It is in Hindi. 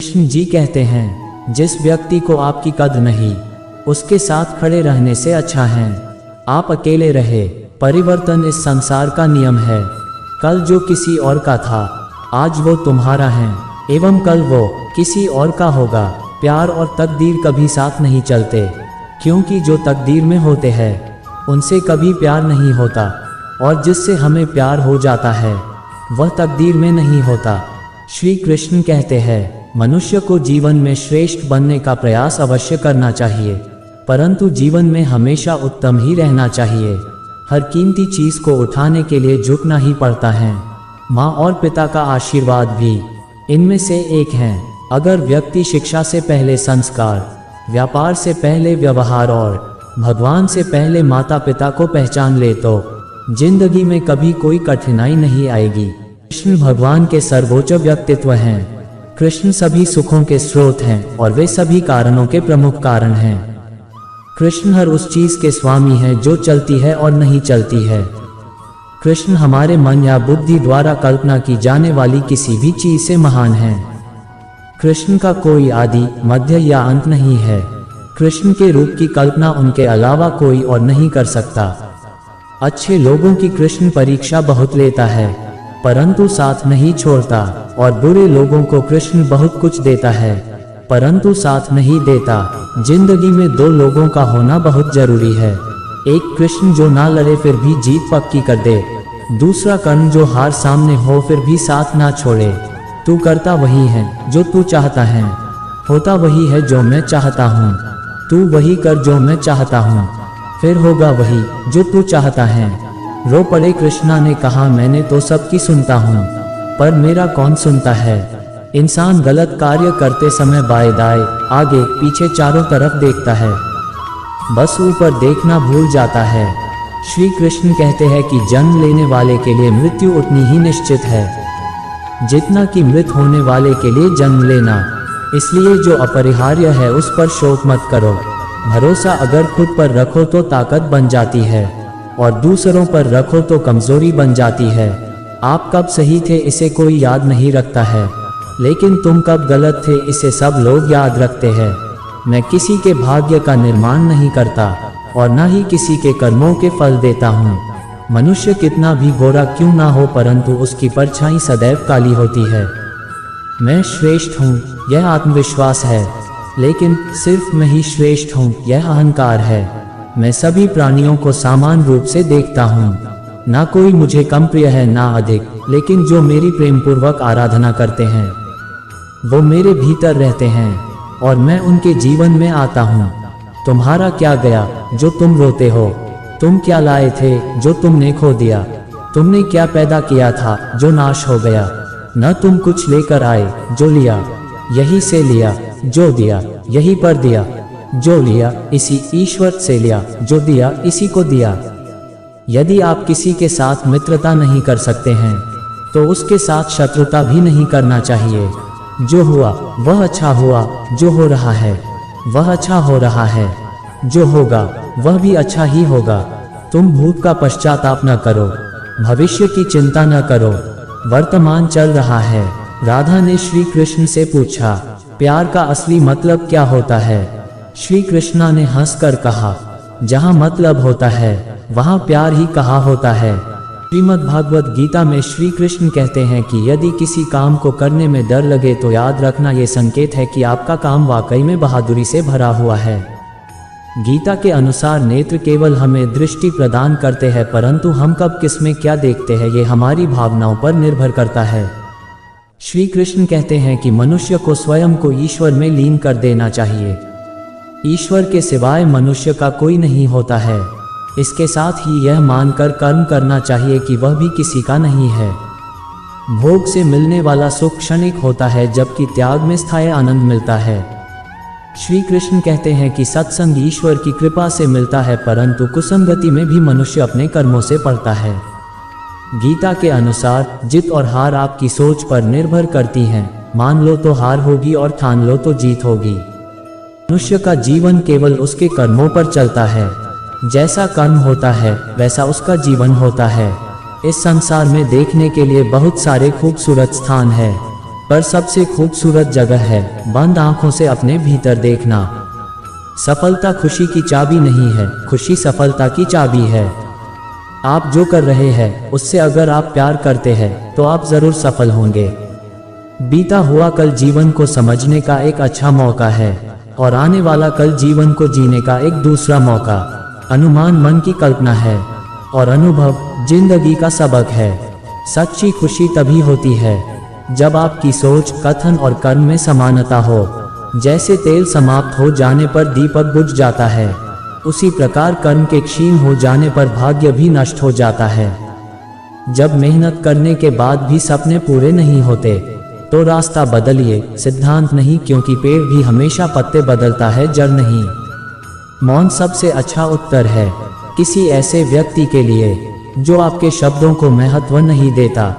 कृष्ण जी कहते हैं, जिस व्यक्ति को आपकी कद्र नहीं, उसके साथ खड़े रहने से अच्छा है आप अकेले रहे। परिवर्तन इस संसार का नियम है। कल जो किसी और का था, आज वो तुम्हारा है एवं कल वो किसी और का होगा। प्यार और तकदीर कभी साथ नहीं चलते, क्योंकि जो तकदीर में होते हैं उनसे कभी प्यार नहीं होता, और जिससे हमें प्यार हो जाता है वह तकदीर में नहीं होता। श्री कृष्ण कहते हैं, मनुष्य को जीवन में श्रेष्ठ बनने का प्रयास अवश्य करना चाहिए, परंतु जीवन में हमेशा उत्तम ही रहना चाहिए। हर कीमती चीज को उठाने के लिए झुकना ही पड़ता है। माँ और पिता का आशीर्वाद भी इनमें से एक है। अगर व्यक्ति शिक्षा से पहले संस्कार, व्यापार से पहले व्यवहार और भगवान से पहले माता पिता को पहचान ले तो जिंदगी में कभी कोई कठिनाई नहीं आएगी। कृष्ण भगवान के सर्वोच्च व्यक्तित्व हैं। कृष्ण सभी सुखों के स्रोत हैं और वे सभी कारणों के प्रमुख कारण हैं। कृष्ण हर उस चीज के स्वामी हैं जो चलती है और नहीं चलती है। कृष्ण हमारे मन या बुद्धि द्वारा कल्पना की जाने वाली किसी भी चीज से महान है। कृष्ण का कोई आदि, मध्य या अंत नहीं है। कृष्ण के रूप की कल्पना उनके अलावा कोई और नहीं कर सकता। अच्छे लोगों की कृष्ण परीक्षा बहुत लेता है, परंतु साथ नहीं छोड़ता, और बुरे लोगों को कृष्ण बहुत कुछ देता है, परंतु साथ नहीं देता। जिंदगी में दो लोगों का होना बहुत जरूरी है। एक कृष्ण जो ना लड़े फिर भी जीत पक्की कर दे, दूसरा कर्ण जो हार सामने हो फिर भी साथ ना छोड़े। तू करता वही है जो तू चाहता है, होता वही है जो मैं चाहता हूँ। तू वही कर जो मैं चाहता हूँ, फिर होगा वही जो तू चाहता है। रो पड़े कृष्णा ने कहा, मैंने तो सबकी सुनता हूँ, पर मेरा कौन सुनता है। इंसान गलत कार्य करते समय बाएं दाएं, आगे पीछे चारों तरफ देखता है, बस ऊपर देखना भूल जाता है। श्री कृष्ण कहते हैं कि जन्म लेने वाले के लिए मृत्यु उतनी ही निश्चित है जितना कि मृत होने वाले के लिए जन्म लेना। इसलिए जो अपरिहार्य है उस पर शोक मत करो। भरोसा अगर खुद पर रखो तो ताकत बन जाती है, और दूसरों पर रखो तो कमजोरी बन जाती है। आप कब सही थे इसे कोई याद नहीं रखता है, लेकिन तुम कब गलत थे इसे सब लोग याद रखते हैं। मैं किसी के भाग्य का निर्माण नहीं करता और न ही किसी के कर्मों के फल देता हूँ। मनुष्य कितना भी गोरा क्यों ना हो, परंतु उसकी परछाई सदैव काली होती है। मैं श्रेष्ठ हूँ यह आत्मविश्वास है, लेकिन सिर्फ मैं ही श्रेष्ठ हूँ यह अहंकार है। मैं सभी प्राणियों को समान रूप से देखता हूँ, ना कोई मुझे कम प्रिय है ना अधिक, लेकिन जो मेरी प्रेम पूर्वक आराधना करते हैं वो मेरे भीतर रहते हैं और मैं उनके जीवन में आता हूँ। तुम्हारा क्या गया जो तुम रोते हो, तुम क्या लाए थे जो तुमने खो दिया, तुमने क्या पैदा किया था जो नाश हो गया। न तुम कुछ लेकर आए, जो लिया यही से लिया, जो दिया यही पर दिया, जो लिया इसी ईश्वर से लिया, जो दिया इसी को दिया। यदि आप किसी के साथ मित्रता नहीं कर सकते हैं तो उसके साथ शत्रुता भी नहीं करना चाहिए। जो हुआ वह अच्छा हुआ, जो हो रहा है वह अच्छा हो रहा है, जो होगा वह भी अच्छा ही होगा। तुम भूत का पश्चाताप न करो, भविष्य की चिंता न करो, वर्तमान चल रहा है। राधा ने श्री कृष्ण से पूछा, प्यार का असली मतलब क्या होता है। श्री कृष्णा ने हंसकर कहा, जहाँ मतलब होता है वहाँ प्यार ही कहा होता है। श्रीमद् भागवत गीता में श्री कृष्ण कहते हैं कि यदि किसी काम को करने में डर लगे तो याद रखना ये संकेत है कि आपका काम वाकई में बहादुरी से भरा हुआ है। गीता के अनुसार नेत्र केवल हमें दृष्टि प्रदान करते हैं, परंतु हम कब किसमें क्या देखते हैं ये हमारी भावनाओं पर निर्भर करता है। श्री कृष्ण कहते हैं कि मनुष्य को स्वयं को ईश्वर में लीन कर देना चाहिए। ईश्वर के सिवाय मनुष्य का कोई नहीं होता है। इसके साथ ही यह मानकर कर्म करना चाहिए कि वह भी किसी का नहीं है। भोग से मिलने वाला सुख क्षणिक होता है, जबकि त्याग में स्थायी आनंद मिलता है। श्री कृष्ण कहते हैं कि सत्संग ईश्वर की कृपा से मिलता है, परंतु कुसंगति में भी मनुष्य अपने कर्मों से पड़ता है। गीता के अनुसार जीत और हार आपकी सोच पर निर्भर करती हैं। मान लो तो हार होगी और ठान लो तो जीत होगी। मनुष्य का जीवन केवल उसके कर्मों पर चलता है। जैसा कर्म होता है वैसा उसका जीवन होता है। इस संसार में देखने के लिए बहुत सारे खूबसूरत स्थान हैं, पर सबसे खूबसूरत जगह है बंद आंखों से अपने भीतर देखना। सफलता खुशी की चाबी नहीं है, खुशी सफलता की चाबी है। आप जो कर रहे हैं उससे अगर आप प्यार करते हैं तो आप जरूर सफल होंगे। बीता हुआ कल जीवन को समझने का एक अच्छा मौका है और आने वाला कल जीवन को जीने का एक दूसरा मौका। अनुमान मन की कल्पना है और अनुभव जिंदगी का सबक है। सच्ची खुशी तभी होती है जब आपकी सोच, कथन और कर्म में समानता हो। जैसे तेल समाप्त हो जाने पर दीपक बुझ जाता है, उसी प्रकार कर्म के क्षीण हो जाने पर भाग्य भी नष्ट हो जाता है। जब मेहनत करने के बाद भी सपने पूरे नहीं होते तो रास्ता बदलिए, सिद्धांत नहीं, क्योंकि पेड़ भी हमेशा पत्ते बदलता है, जड़ नहीं। मौन सबसे अच्छा उत्तर है किसी ऐसे व्यक्ति के लिए जो आपके शब्दों को महत्व नहीं देता।